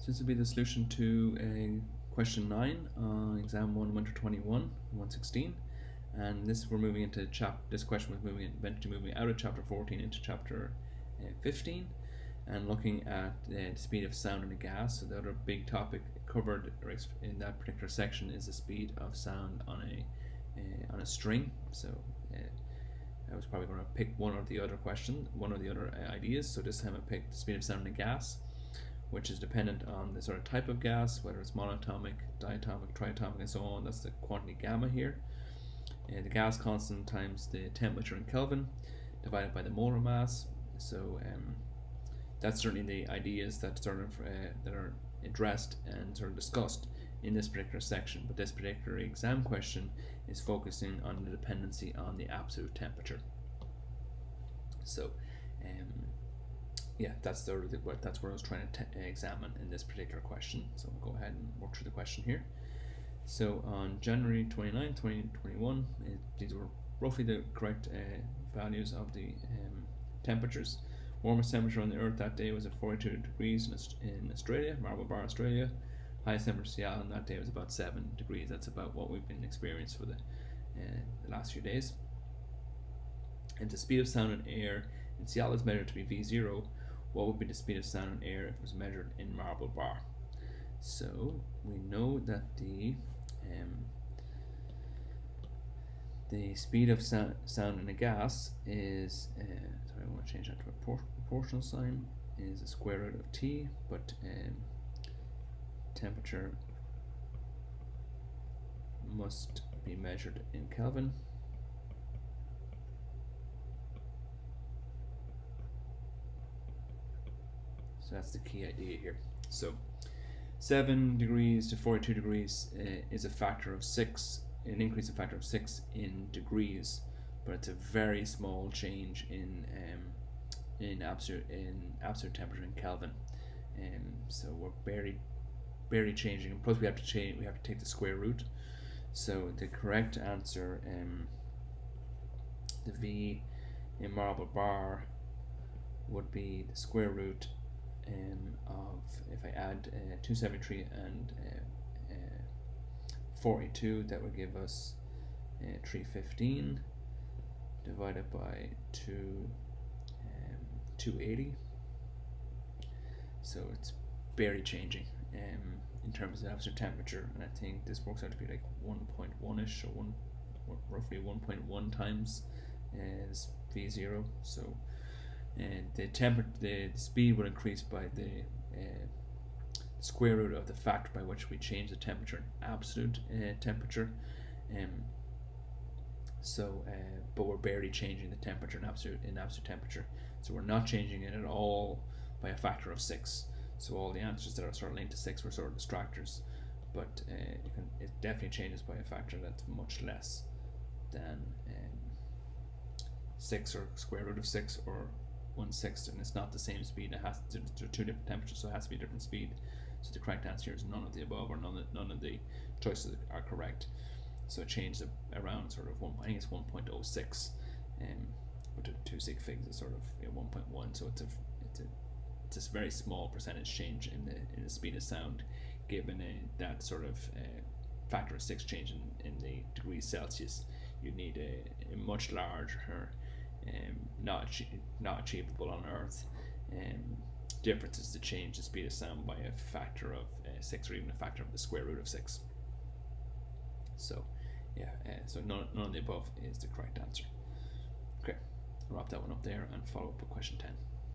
So this will be the solution to question 9 on exam 1 winter 21 116, and this we're moving into this question was eventually moving out of chapter 14 into chapter 15 and looking at the speed of sound in a gas. So the other big topic covered in that particular section is the speed of sound on a string. So I was probably going to pick one or the other ideas. So this time I picked the speed of sound in a gas, which is dependent on the sort of type of gas, whether it's monatomic, diatomic, triatomic, and so on. That's the quantity gamma here. The gas constant times the temperature in Kelvin divided by the molar mass. So that's certainly the ideas that that are addressed and sort of discussed in this particular section. But this particular exam question is focusing on the dependency on the absolute temperature. So yeah, that's what I was trying to examine in this particular question. So we'll go ahead and work through the question here. So on January 29, 2021, these were roughly the correct values of the temperatures. Warmest temperature on the Earth that day was at 42 degrees in Australia, Marble Bar, Australia. Highest temperature in Seattle on that day was about 7 degrees. That's about what we've been experiencing for the last few days. And the speed of sound in air in Seattle is measured to be V0. What would be the speed of sound in air if it was measured in Marble Bar? So we know that the speed of sound in a gas is, sorry, I want to change that to a proportional sign, is the square root of T, but temperature must be measured in Kelvin. So that's the key idea here. So 7 degrees to 42 degrees is a factor of 6, an increase of factor of 6 in degrees, but it's a very small change in absolute temperature in Kelvin. So we're barely changing, and plus we have to take the square root. So the correct answer, the V in Marble Bar, would be the square root of, if I add 273 and 42, that would give us 315 divided by 280. So it's barely changing in terms of absolute temperature, and I think this works out to be like 1.1ish, or roughly 1.1 times V0. So the speed would increase by the square root of the factor by which we change the temperature in absolute temperature. But we're barely changing the temperature in absolute temperature. So we're not changing it at all by a factor of 6. So all the answers that are sort of linked to 6 were sort of distractors. But it definitely changes by a factor that's much less than 6 or square root of 6 or 1/6, and it's not the same speed. It has to, they're two different temperatures, so it has to be a different speed. So the correct answer here is none of the above, or none of the choices are correct. So it changed around sort of I think it's 1.06, but the two sig figs is sort of 1.1. So it's a very small percentage change in the speed of sound, given that sort of factor of 6 change in the degrees Celsius. You need a much larger, not achievable on Earth, differences to change the speed of sound by a factor of 6, or even a factor of the square root of 6. So yeah, so none of the above is the correct answer. Okay, I'll wrap that one up there and follow up with question 10.